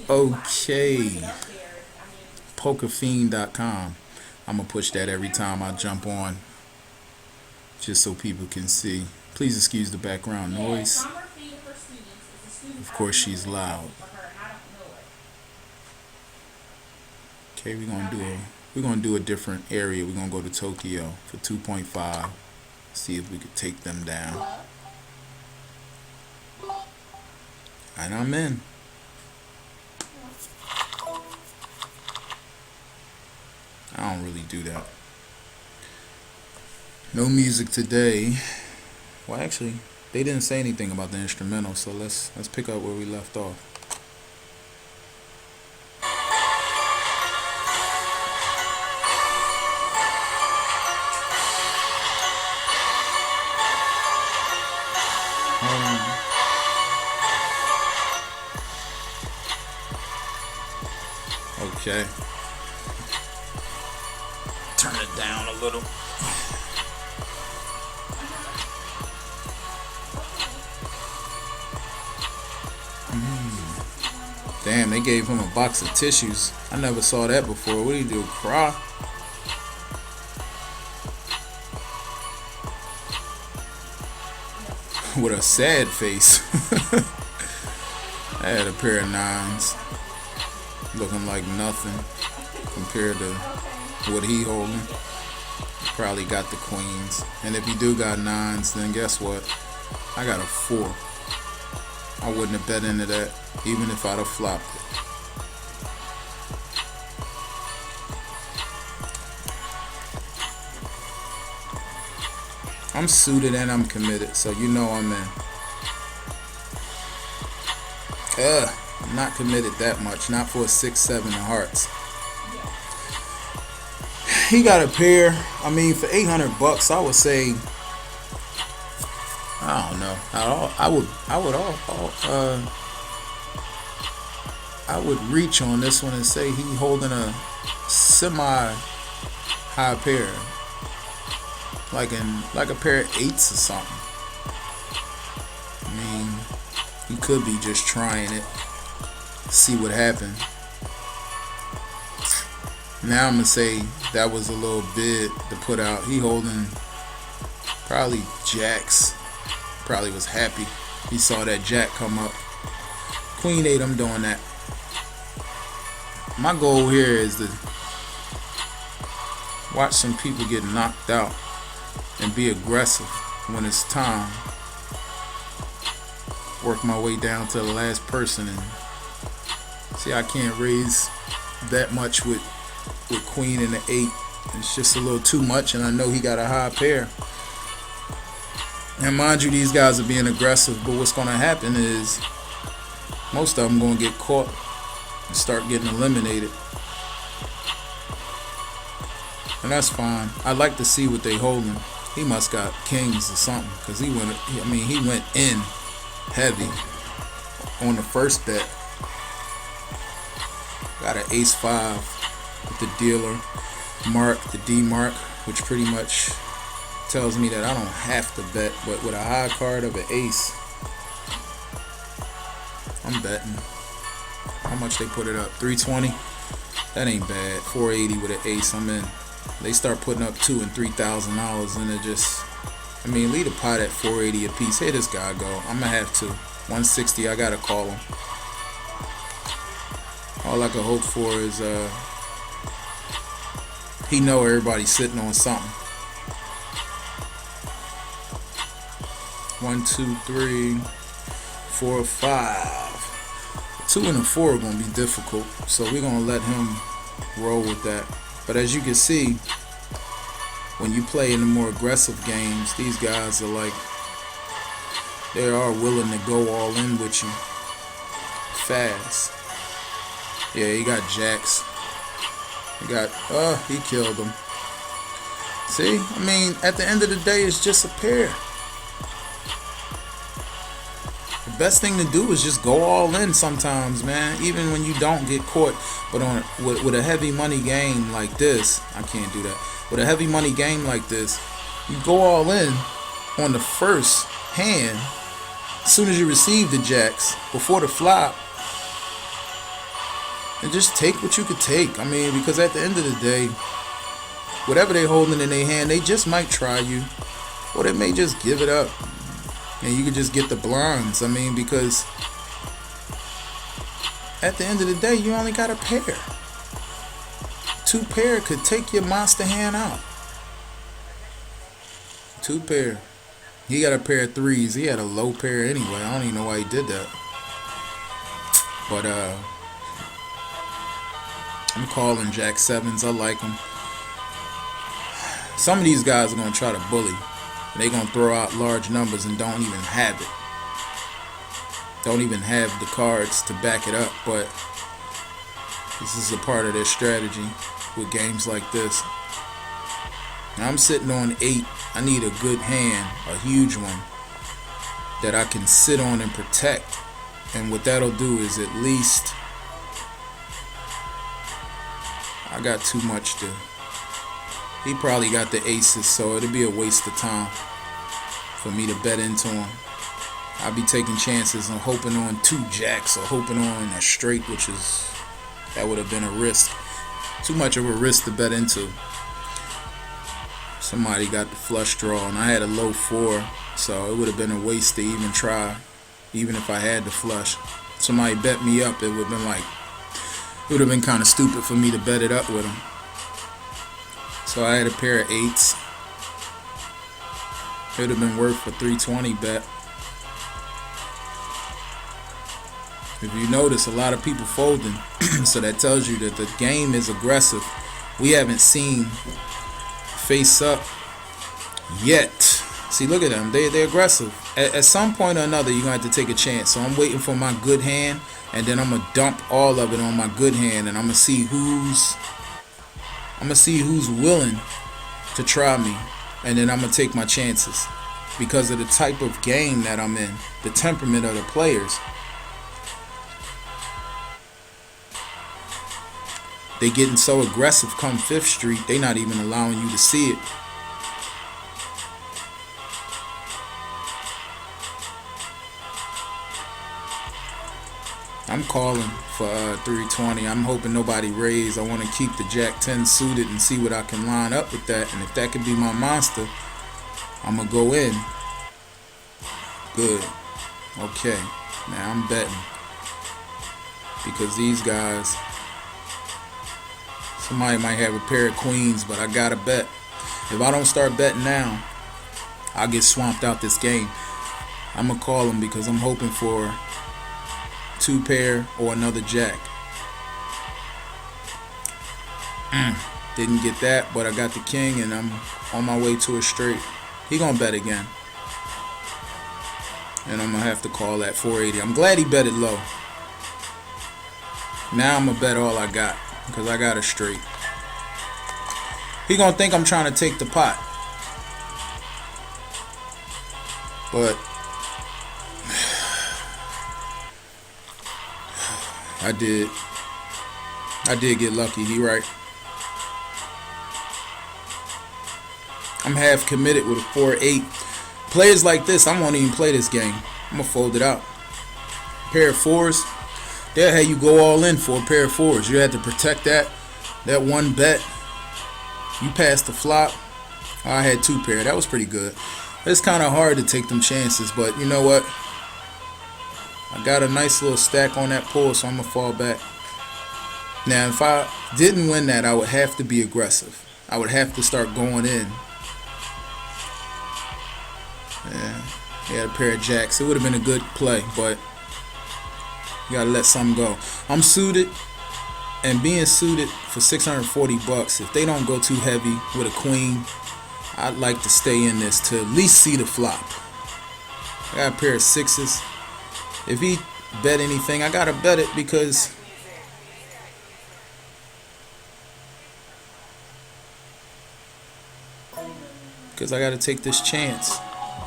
Okay, pokerfiend.com. I'm gonna push that every time I jump on, just so people can see. Please excuse the background noise. Of course, she's loud. Okay, we're gonna do a different area. We're gonna go to Tokyo for 2.5. See if we could take them down. And I'm in. I don't really do that. No music today. Well, actually, they didn't say anything about the instrumental, so let's pick up where we left off. Okay. Turn it down a little. Damn, they gave him a box of tissues. I never saw that before. What do you do? Cry? With a sad face. I had a pair of nines. Looking like nothing compared to what he holding. Probably got the queens. And if he do got nines, then guess what? I got a 4. I wouldn't have bet into that, even if I'd have flopped it. I'm suited and I'm committed, so you know I'm in. I'm not committed that much, not for a 6-7 of hearts. He got a pair. I mean, for $800, I would say, I don't know. I would reach on this one and say he holding a semi-high pair, like a pair of 8s or something. I mean, he could be just trying it, see what happened. Now I'm gonna say that was a little bid to put out. He holding probably jacks. Probably was happy he saw that jack come up. Queen 8, I'm doing that. My goal here is to watch some people get knocked out and be aggressive when it's time. Work my way down to the last person and see, I can't raise that much with queen and the 8. It's just a little too much, and I know he got a high pair. And mind you, these guys are being aggressive, but what's going to happen is most of them going to get caught and start getting eliminated. And that's fine. I'd like to see what they holding. He must got kings or something, because he went in heavy on the first bet. Got an ace-5 with the dealer mark, the D mark, which pretty much tells me that I don't have to bet, but with a high card of an ace, I'm betting. How much they put it up? 320? That ain't bad. 480 with an ace, I'm in. They start putting up $2,000 and $3,000, and it just, I mean, leave the pot at 480 a piece. Here this guy go. I'm gonna have to. 160, I gotta call him. All I can hope for is he know everybody's sitting on something. 1, 2, 3, 4, 5. 2 and a 4 are gonna be difficult, so we're gonna let him roll with that. But as you can see, when you play in the more aggressive games, these guys are like, they are willing to go all in with you fast. Yeah, he got jacks. He killed him. See, I mean, at the end of the day, it's just a pair. The best thing to do is just go all in sometimes, man. Even when you don't get caught. But with a heavy money game like this, I can't do that. With a heavy money game like this, you go all in on the first hand. As soon as you receive the jacks, before the flop, and just take what you could take. I mean, because at the end of the day, whatever they holding in their hand, they just might try you, or they may just give it up, and you could just get the blinds. I mean, because at the end of the day, you only got a pair. 2 pair could take your monster hand out. 2 pair. He got a pair of 3s. He had a low pair anyway. I don't even know why he did that. But I'm calling Jack 7s. I like them. Some of these guys are going to try to bully. They're going to throw out large numbers and don't even have it. Don't even have the cards to back it up. But this is a part of their strategy with games like this. Now I'm sitting on 8. I need a good hand, a huge one, that I can sit on and protect. And what that'll do is at least I got too much to. He probably got the aces, so it'll be a waste of time for me to bet into him. I'll be taking chances and hoping on 2 jacks or hoping on a straight, that would have been a risk. Too much of a risk to bet into. Somebody got the flush draw and I had a low 4, so it would have been a waste to even try, even if I had the flush. Somebody bet me up, it would have been like, it would have been kind of stupid for me to bet it up with him. So I had a pair of 8s. It would have been worth a 320 bet. If you notice, a lot of people folding, so that tells you that the game is aggressive. We haven't seen face up yet. See, look at them. They're aggressive. At some point or another, you're going to have to take a chance. So I'm waiting for my good hand, and then I'm going to dump all of it on my good hand, and I'm going to see who's willing to try me, and then I'm going to take my chances because of the type of game that I'm in, the temperament of the players. They getting so aggressive come 5th Street, they not even allowing you to see it. I'm calling for 320. I'm hoping nobody raise. I want to keep the Jack 10 suited and see what I can line up with that. And if that could be my monster, I'm going to go in. Good. Okay. Now I'm betting. Because these guys, somebody might have a pair of queens, but I got to bet. If I don't start betting now, I'll get swamped out this game. I'm going to call them because I'm hoping for 2 pair or another jack. Didn't get that, but I got the king and I'm on my way to a straight. He gonna bet again, and I'm gonna have to call that 480. I'm glad he betted low. Now I'm gonna bet all I got because I got a straight. He gonna think I'm trying to take the pot, but I did get lucky. He right. I'm half committed with a 4-8. Players like this, I won't even play this game. I'm gonna fold it out. Pair of 4s. They'll have you go all in for a pair of 4s. You had to protect that one bet. You passed the flop. I had 2 pair. That was pretty good. It's kind of hard to take them chances, but you know what? I got a nice little stack on that pull, so I'm going to fall back. Now, if I didn't win that, I would have to be aggressive. I would have to start going in. Yeah, he had a pair of jacks. It would have been a good play, but you got to let something go. I'm suited, and being suited for $640, if they don't go too heavy with a queen, I'd like to stay in this to at least see the flop. I got a pair of 6s. If he bet anything, I gotta bet it because I gotta take this chance.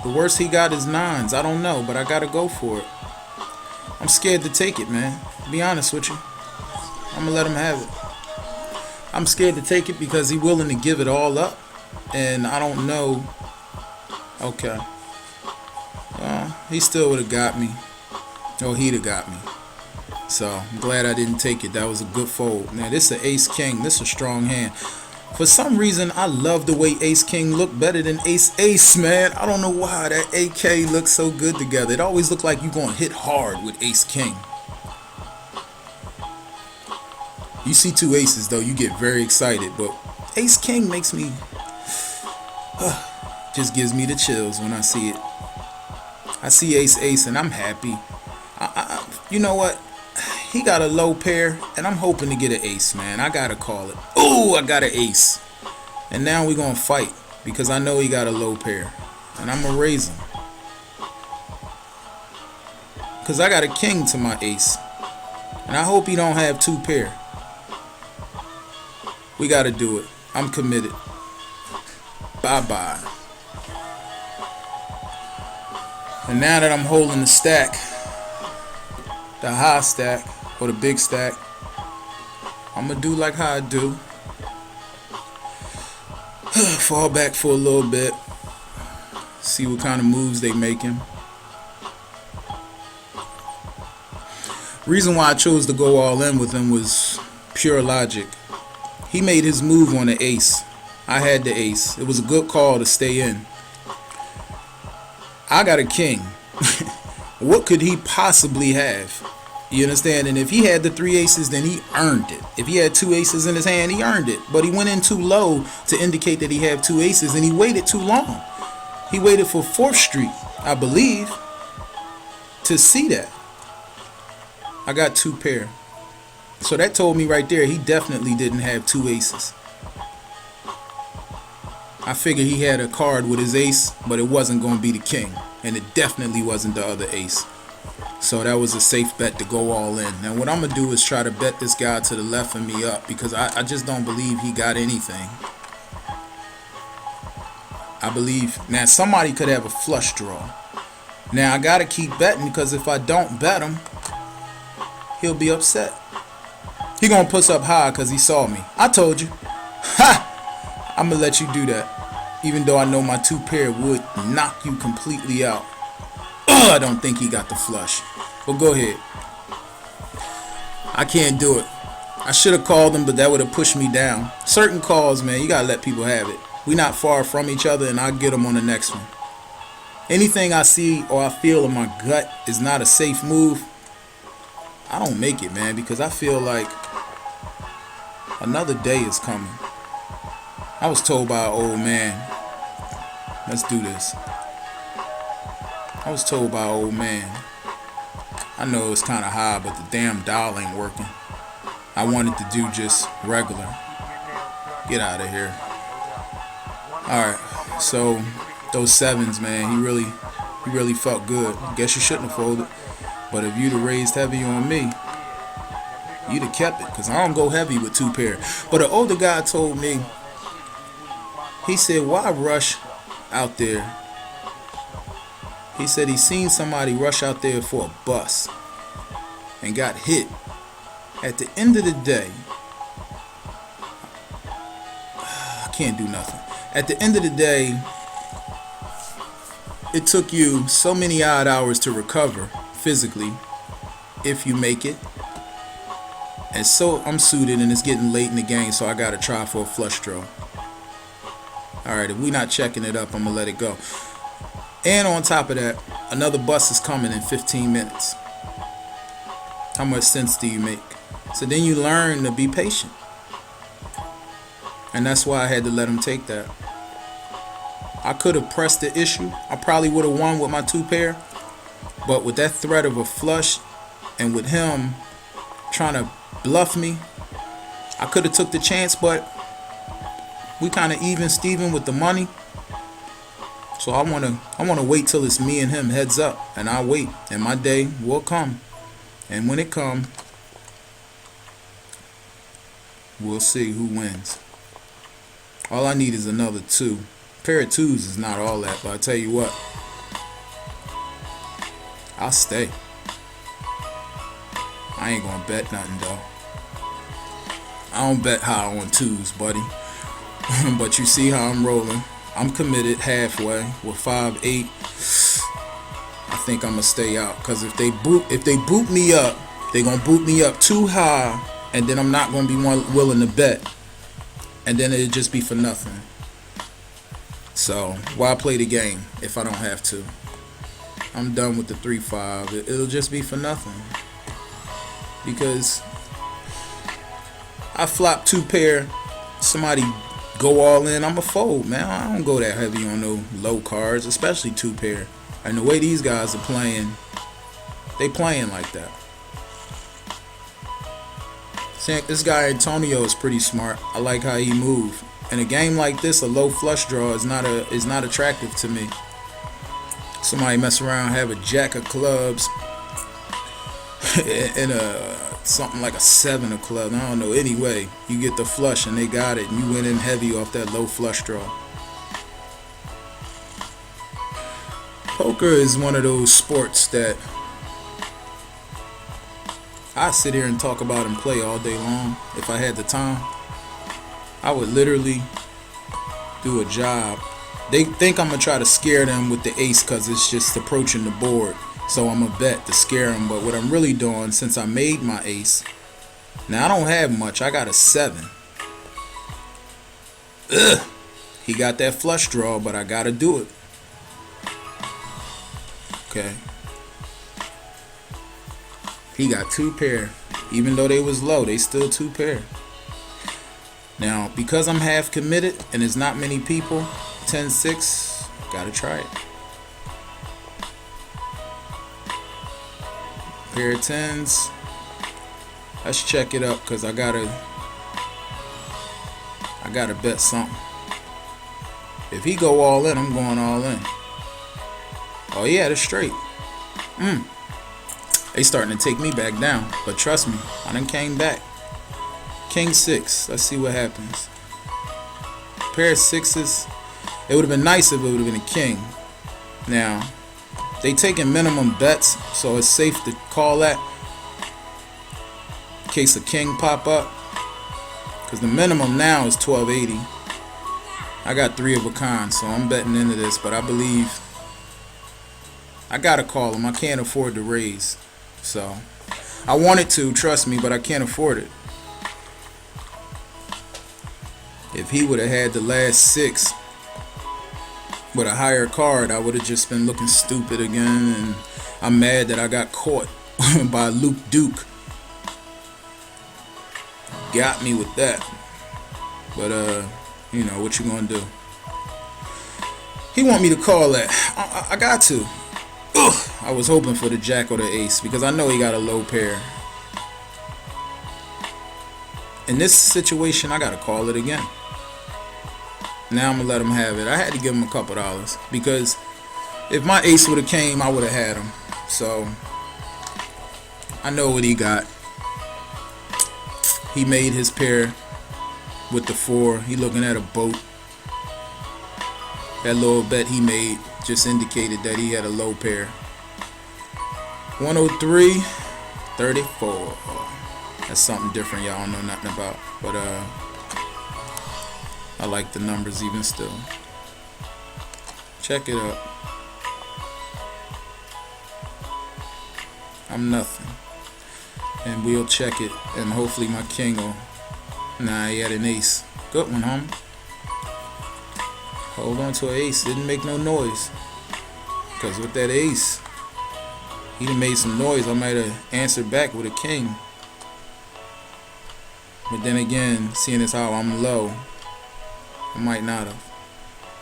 The worst he got is 9s. I don't know, but I gotta go for it. I'm scared to take it, man. To be honest with you, I'm gonna let him have it. I'm scared to take it because he's willing to give it all up, and I don't know. Okay, he still would have got me. Oh, he'd have got me. So I'm glad I didn't take it. That was a good fold. Now this is an ace king. This is a strong hand. For some reason, I love the way ace king look better than ace ace, man. I don't know why that AK looks so good together. It always look like you're going to hit hard with ace king. You see two aces though, you get very excited, but ace king makes me just gives me the chills when I see it. I see ace ace and I'm happy. You know what? He got a low pair, and I'm hoping to get an ace, man. I gotta call it. Ooh, I got an ace. And now we're gonna fight because I know he got a low pair, and I'm gonna raise him because I got a king to my ace, and I hope he don't have two pair. We gotta do it. I'm committed. Bye bye. And now that I'm holding the stack, the high stack or the big stack, I'm gonna do like how I do. Fall back for a little bit, see what kind of moves they making. Reason why I chose to go all in with him was pure logic. He made his move on the ace. I had the ace. It was a good call to stay in. I got a king. What could he possibly have? You understand? And if he had the three aces, then he earned it. If he had two aces in his hand, he earned it. But he went in too low to indicate that he had two aces, and he waited too long. He waited for 4th Street, I believe, to see that. I got two pair. So that told me right there he definitely didn't have two aces. I figured he had a card with his ace, but it wasn't going to be the king. And it definitely wasn't the other ace. So that was a safe bet to go all in. Now what I'm going to do is try to bet this guy to the left of me up, because I just don't believe he got anything. I believe now somebody could have a flush draw. Now I got to keep betting, because if I don't bet him, he'll be upset. He going to push up high because he saw me. I told you. Ha! I'm going to let you do that. Even though I know my two pair would knock you completely out. I don't think he got the flush. But go ahead. I can't do it. I should have called him, but that would have pushed me down. Certain calls, man, you got to let people have it. We not far from each other, and I'll get them on the next one. Anything I see or I feel in my gut is not a safe move, I don't make it, man, because I feel like another day is coming. I was told by an old man, let's do this. I was told by an old man, I know it's kind of high, but the damn dial ain't working. I wanted to do just regular. Get out of here. Alright, so those sevens, man, he really felt good. Guess you shouldn't have folded. But if you'd have raised heavy on me, you'd have kept it, because I don't go heavy with two pair. But an older guy told me, he said, why rush out there? He said he seen somebody rush out there for a bus and got hit. At the end of the day, I can't do nothing. At the end of the day, it took you so many odd hours to recover physically, if you make it. And so I'm suited, and it's getting late in the game, so I gotta try for a flush draw. Alright, if we not checking it up, I'm gonna let it go. And on top of that, another bus is coming in 15 minutes. How much sense do you make? So then you learn to be patient. And that's why I had to let him take that. I could have pressed the issue. I probably would have won with my two pair. But with that threat of a flush, and with him trying to bluff me, I could have took the chance, but we kind of even Steven with the money. So I wanna wait till it's me and him heads up, and I'll wait, and my day will come. And when it comes, we'll see who wins. All I need is another two. A pair of twos is not all that, but I tell you what, I'll stay. I ain't gonna bet nothing though. I don't bet high on twos, buddy. But you see how I'm rolling. I'm committed halfway with 5-8. I think I'm gonna stay out, because if they boot me up They're going to boot me up too high, and then I'm not going to be willing to bet. And then it'll just be for nothing. So, why play the game if I don't have to? I'm done with the 3-5. It'll just be for nothing. Because I flop 2 pair, somebody go all in, I'm a fold, man. I don't go that heavy on no low cards, especially 2 pair. And the way these guys are playing, they playing like that. This guy Antonio is pretty smart. I like how he moves. In a game like this, a low flush draw is not attractive to me. Somebody mess around, have a jack of clubs and something like a 7 of clubs. I don't know. Anyway, you get the flush and they got it, and you went in heavy off that low flush draw. Poker is one of those sports that I sit here and talk about and play all day long. If I had the time, I would literally do a job. They think I'm going to try to scare them with the ace because it's just approaching the board. So I'm going to bet to scare them. But what I'm really doing, since I made my ace, now I don't have much. I got a 7. Ugh. He got that flush draw, but I got to do it. Okay. He got 2 pair. Even though they was low, they still 2 pair. Now, because I'm half committed and there's not many people, 10-6, gotta try it. Pair of 10s. Let's check it up because I gotta bet something. If he go all in, I'm going all in. Oh yeah, that's straight. They starting to take me back down, but trust me, I done came back. King 6. Let's see what happens. Pair of 6s. It would have been nice if it would have been a king. Now, they taking minimum bets, so it's safe to call that in case a king pop up. Because the minimum now is 1280. I got 3 of a kind, so I'm betting into this, but I believe I gotta call him. I can't afford to raise. So I wanted to, trust me, but I can't afford it. If he would have had the last 6 with a higher card, I would have just been looking stupid again, and I'm mad that I got caught by Luke Duke. Got me with that. But you know what you gonna do. He want me to call that. I got to. Ugh. I was hoping for the jack or the ace because I know he got a low pair. In this situation, I gotta call it again. Now I'm gonna let him have it. I had to give him a couple dollars because if my ace would have came, I would have had him. So I know what he got. He made his pair with the 4. He looking at a boat. That little bet he made just indicated that he had a low pair. 103, 34. That's something different y'all don't know nothing about. But I like the numbers even still. Check it out. I'm nothing. And we'll check it. And hopefully my king will. Nah, he had an ace. Good one, homie. Hold on to an ace. Didn't make no noise. Because with that ace, he done made some noise. I might have answered back with a king. But then again, seeing as how I'm low, I might not have.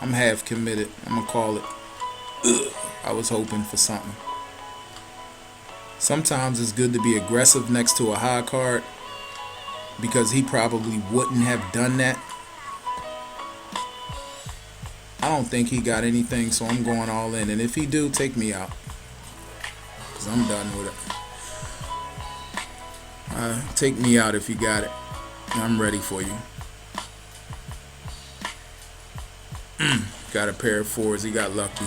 I'm half committed. I'm going to call it. Ugh. I was hoping for something. Sometimes it's good to be aggressive next to a high card because he probably wouldn't have done that. I don't think he got anything, so I'm going all in. And if he do, take me out. Because I'm done with it. Take me out if you got it. I'm ready for you. Got a pair of 4s. He got lucky.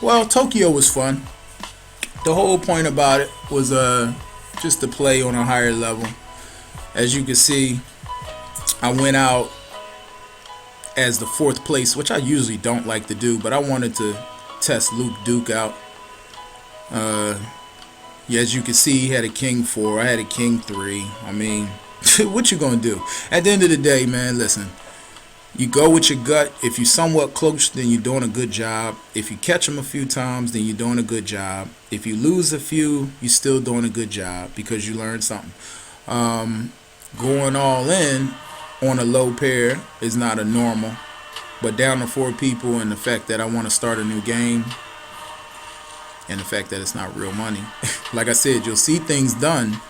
Well, Tokyo was fun. The whole point about it was just to play on a higher level. As you can see, I went out as the 4th place, which I usually don't like to do, but I wanted to test Luke Duke out. Yeah, as you can see, he had a king 4. I had a king 3. I mean, what you gonna do? At the end of the day, man, listen. You go with your gut. If you're somewhat close, then you're doing a good job. If you catch them a few times, then you're doing a good job. If you lose a few, you're still doing a good job because you learned something. Going all in on a low pair is not a normal. But down to 4 people, and the fact that I want to start a new game, and the fact that it's not real money. Like I said, you'll see things done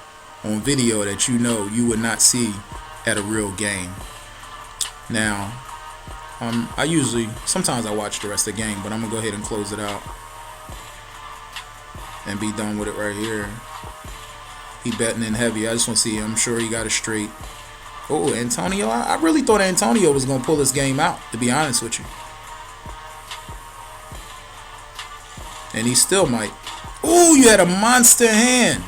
on video that you know you would not see at a real game. Now, sometimes I watch the rest of the game, but I'm going to go ahead and close it out and be done with it right here. He betting in heavy. I just want to see. I'm sure he got it straight. Oh, Antonio. I really thought Antonio was going to pull this game out, to be honest with you. And he still might. Ooh, you had a monster hand.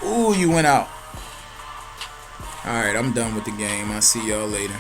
Ooh, you went out. Alright, I'm done with the game. I'll see y'all later.